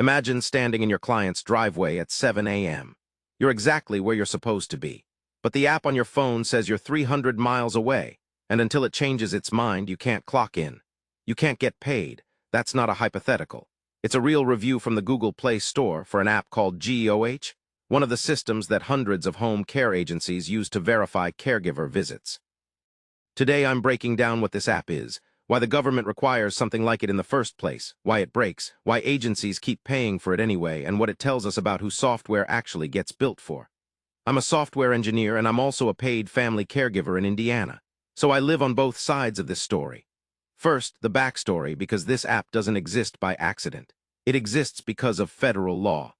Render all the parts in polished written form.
Imagine standing in your client's driveway at 7 a.m. You're exactly where you're supposed to be, but the app on your phone says you're 300 miles away, and until it changes its mind, you can't clock in. You can't get paid. That's not a hypothetical. It's a real review from the Google Play Store for an app called GEOH, one of the systems that hundreds of home care agencies use to verify caregiver visits. Today I'm breaking down what this app is, why the government requires something like it in the first place, why it breaks, why agencies keep paying for it anyway, and what it tells us about who software actually gets built for. I'm a software engineer, and I'm also a paid family caregiver in Indiana, so I live on both sides of this story. First, the backstory, because this app doesn't exist by accident. It exists because of federal law.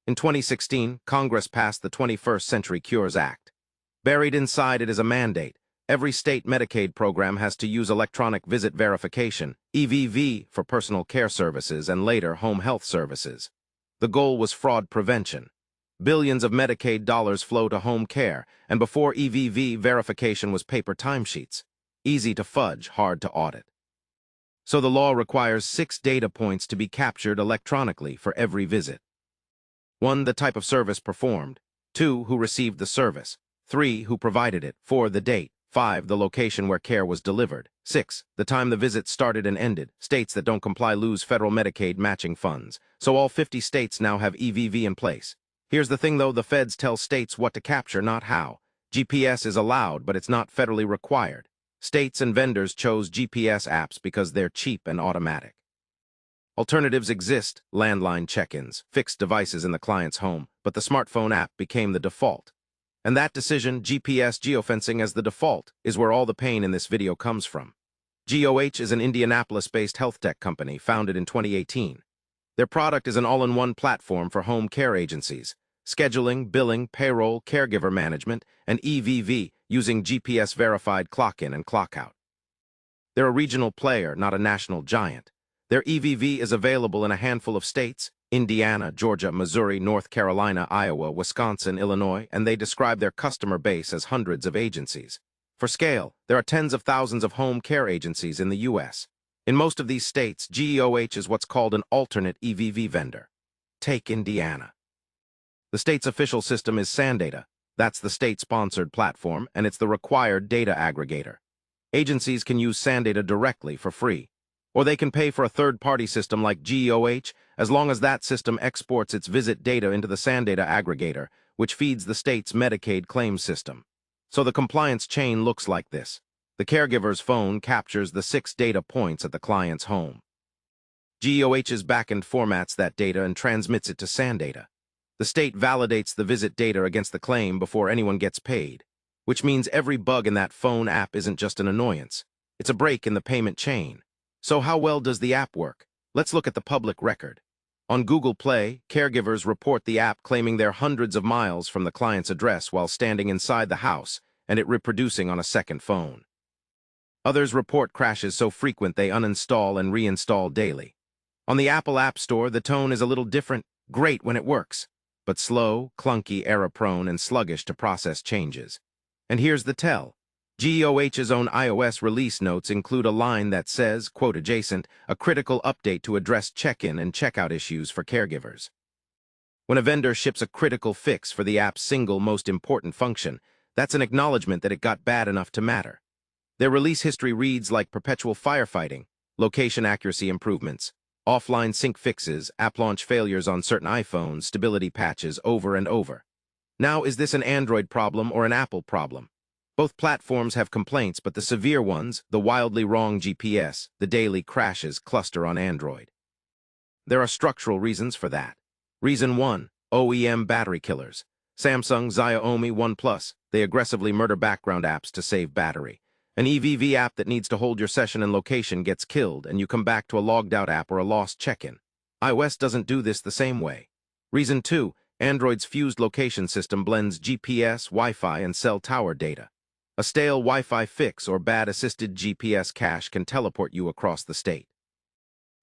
In 2016, Congress passed the 21st Century Cures Act. Buried inside it is a mandate. Every state Medicaid program has to use electronic visit verification, EVV, for personal care services and later home health services. The goal was fraud prevention. Billions of Medicaid dollars flow to home care, and before EVV, verification was paper timesheets. Easy to fudge, hard to audit. So the law requires 6 data points to be captured electronically for every visit. 1, the type of service performed. 2, who received the service. 3, who provided it. 4, the date. 5, the location where care was delivered. 6, the time the visit started and ended. States that don't comply lose federal Medicaid matching funds. So all 50 states now have EVV in place. Here's the thing though, the feds tell states what to capture, not how. GPS is allowed, but it's not federally required. States and vendors chose GPS apps because they're cheap and automatic. Alternatives exist, landline check-ins, fixed devices in the client's home, but the smartphone app became the default. And that decision, GPS geofencing as the default, is where all the pain in this video comes from. GEOH is an Indianapolis-based health tech company founded in 2018. Their product is an all-in-one platform for home care agencies, scheduling, billing, payroll, caregiver management, and EVV using GPS-verified clock-in and clock-out. They're a regional player, not a national giant. Their EVV is available in a handful of states, Indiana, Georgia, Missouri, North Carolina, Iowa, Wisconsin, Illinois, and they describe their customer base as hundreds of agencies. For scale, there are tens of thousands of home care agencies in the U.S. In most of these states, GEOH is what's called an alternate EVV vendor. Take Indiana. The state's official system is SANdata. That's the state-sponsored platform, and it's the required data aggregator. Agencies can use SANdata directly for free, or they can pay for a third-party system like GEOH as long as that system exports its visit data into the SANdata aggregator, which feeds the state's Medicaid claims system. So the compliance chain looks like this. The caregiver's phone captures the 6 data points at the client's home. GEOH's backend formats that data and transmits it to SANdata. The state validates the visit data against the claim before anyone gets paid, which means every bug in that phone app isn't just an annoyance. It's a break in the payment chain. So how well does the app work? Let's look at the public record. On Google Play, caregivers report the app claiming they're hundreds of miles from the client's address while standing inside the house and it reproducing on a second phone. Others report crashes so frequent they uninstall and reinstall daily. On the Apple App Store, the tone is a little different, great when it works, but slow, clunky, error-prone, and sluggish to process changes. And here's the tell. GEOH's own iOS release notes include a line that says, quote adjacent, a critical update to address check-in and check-out issues for caregivers. When a vendor ships a critical fix for the app's single most important function, that's an acknowledgement that it got bad enough to matter. Their release history reads like perpetual firefighting, location accuracy improvements, offline sync fixes, app launch failures on certain iPhones, stability patches over and over. Now, is this an Android problem or an Apple problem? Both platforms have complaints, but the severe ones, the wildly wrong GPS, the daily crashes, cluster on Android. There are structural reasons for that. Reason 1, OEM battery killers. Samsung, Xiaomi, OnePlus, they aggressively murder background apps to save battery. An EVV app that needs to hold your session and location gets killed, and you come back to a logged-out app or a lost check-in. iOS doesn't do this the same way. Reason 2, Android's fused location system blends GPS, Wi-Fi, and cell tower data. A stale Wi-Fi fix or bad assisted GPS cache can teleport you across the state.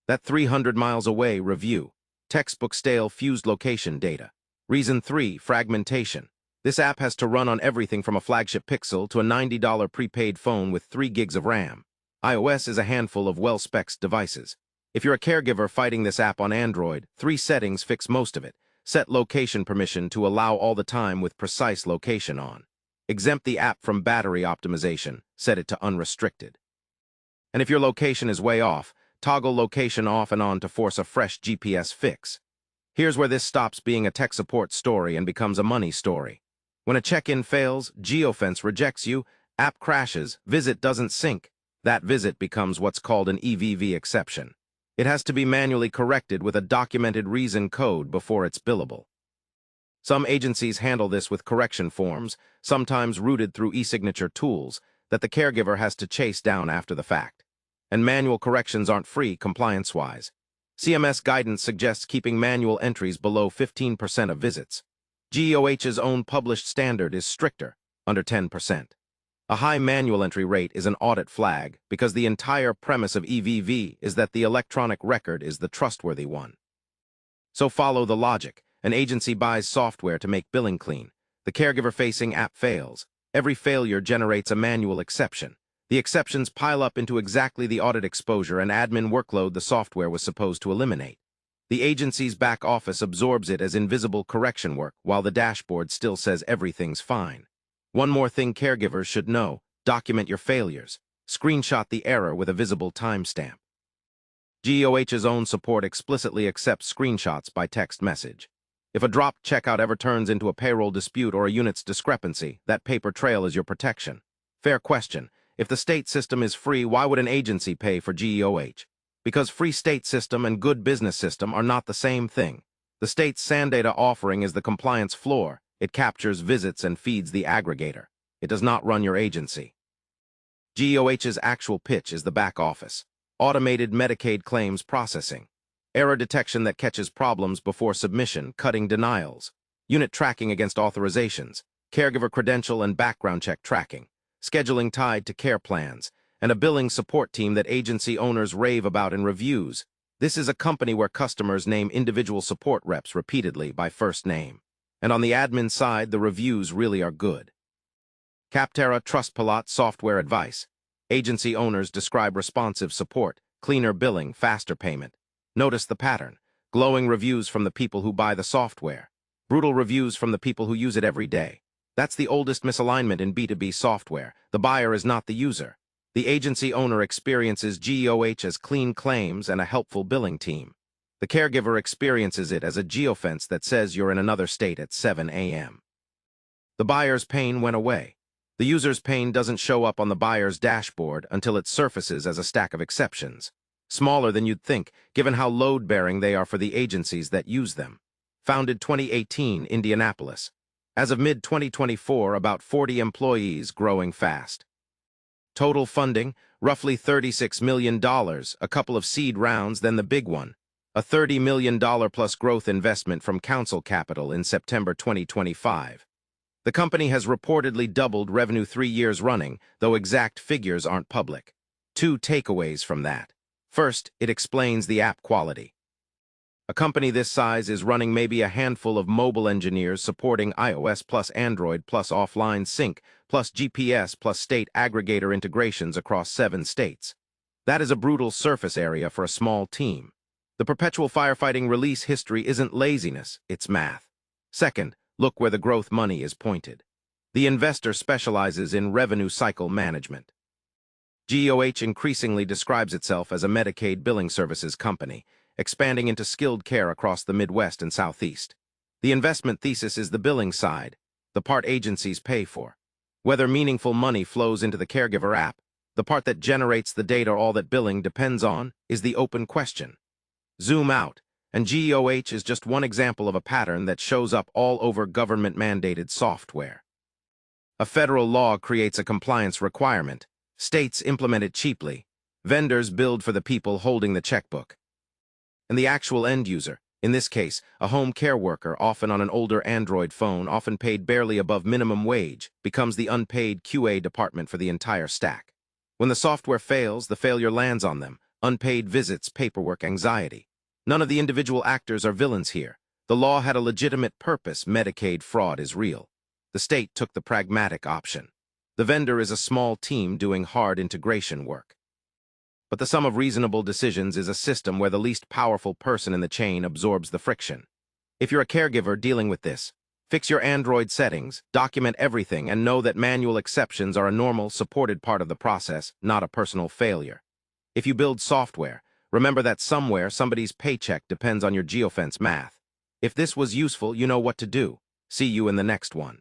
That 300 miles away review. Textbook stale fused location data. Reason 3, fragmentation. This app has to run on everything from a flagship Pixel to a $90 prepaid phone with 3 gigs of RAM. iOS is a handful of well-spec'd devices. If you're a caregiver fighting this app on Android, 3 settings fix most of it. Set location permission to allow all the time with precise location on. Exempt the app from battery optimization. Set it to unrestricted. And if your location is way off, toggle location off and on to force a fresh GPS fix. Here's where this stops being a tech support story and becomes a money story. When a check-in fails, geofence rejects you, app crashes, visit doesn't sync. That visit becomes what's called an EVV exception. It has to be manually corrected with a documented reason code before it's billable. Some agencies handle this with correction forms, sometimes routed through e-signature tools, that the caregiver has to chase down after the fact. And manual corrections aren't free compliance-wise. CMS guidance suggests keeping manual entries below 15% of visits. GEOH's own published standard is stricter, under 10%. A high manual entry rate is an audit flag because the entire premise of EVV is that the electronic record is the trustworthy one. So follow the logic. An agency buys software to make billing clean. The caregiver-facing app fails. Every failure generates a manual exception. The exceptions pile up into exactly the audit exposure and admin workload the software was supposed to eliminate. The agency's back office absorbs it as invisible correction work, while the dashboard still says everything's fine. One more thing caregivers should know: document your failures. Screenshot the error with a visible timestamp. GEOH's own support explicitly accepts screenshots by text message. If a dropped checkout ever turns into a payroll dispute or a unit's discrepancy, that paper trail is your protection. Fair question. If the state system is free, why would an agency pay for GEOH? Because free state system and good business system are not the same thing. The state's SANData offering is the compliance floor. It captures visits and feeds the aggregator. It does not run your agency. GEOH's actual pitch is the back office. Automated Medicaid claims processing. Error detection that catches problems before submission, cutting denials. Unit tracking against authorizations. Caregiver credential and background check tracking. Scheduling tied to care plans, and a billing support team that agency owners rave about in reviews. This is a company where customers name individual support reps repeatedly by first name. And on the admin side, the reviews really are good. Capterra Trustpilot software advice. Agency owners describe responsive support, cleaner billing, faster payment. Notice the pattern. Glowing reviews from the people who buy the software. Brutal reviews from the people who use it every day. That's the oldest misalignment in B2B software. The buyer is not the user. The agency owner experiences GEOH as clean claims and a helpful billing team. The caregiver experiences it as a geofence that says you're in another state at 7 a.m. The buyer's pain went away. The user's pain doesn't show up on the buyer's dashboard until it surfaces as a stack of exceptions. Smaller than you'd think, given how load-bearing they are for the agencies that use them. Founded 2018, Indianapolis. As of mid-2024, about 40 employees, growing fast. Total funding, roughly $36 million, a couple of seed rounds, then the big one. A $30 million plus growth investment from Council Capital in September 2025. The company has reportedly doubled revenue 3 years running, though exact figures aren't public. 2 takeaways from that. First, it explains the app quality. A company this size is running maybe a handful of mobile engineers supporting iOS plus Android plus offline sync plus GPS plus state aggregator integrations across 7 states. That is a brutal surface area for a small team. The perpetual firefighting release history isn't laziness, it's math. Second, look where the growth money is pointed. The investor specializes in revenue cycle management. GEOH increasingly describes itself as a Medicaid billing services company, expanding into skilled care across the Midwest and Southeast. The investment thesis is the billing side, the part agencies pay for. Whether meaningful money flows into the caregiver app, the part that generates the data all that billing depends on, is the open question. Zoom out, and GEOH is just one example of a pattern that shows up all over government-mandated software. A federal law creates a compliance requirement. States implement it cheaply. Vendors build for the people holding the checkbook. And the actual end user, in this case, a home care worker, often on an older Android phone, often paid barely above minimum wage, becomes the unpaid QA department for the entire stack. When the software fails, the failure lands on them. Unpaid visits, paperwork, anxiety. None of the individual actors are villains here. The law had a legitimate purpose. Medicaid fraud is real. The state took the pragmatic option. The vendor is a small team doing hard integration work. But the sum of reasonable decisions is a system where the least powerful person in the chain absorbs the friction. If you're a caregiver dealing with this, fix your Android settings, document everything, and know that manual exceptions are a normal, supported part of the process, not a personal failure. If you build software, remember that somewhere somebody's paycheck depends on your geofence math. If this was useful, you know what to do. See you in the next one.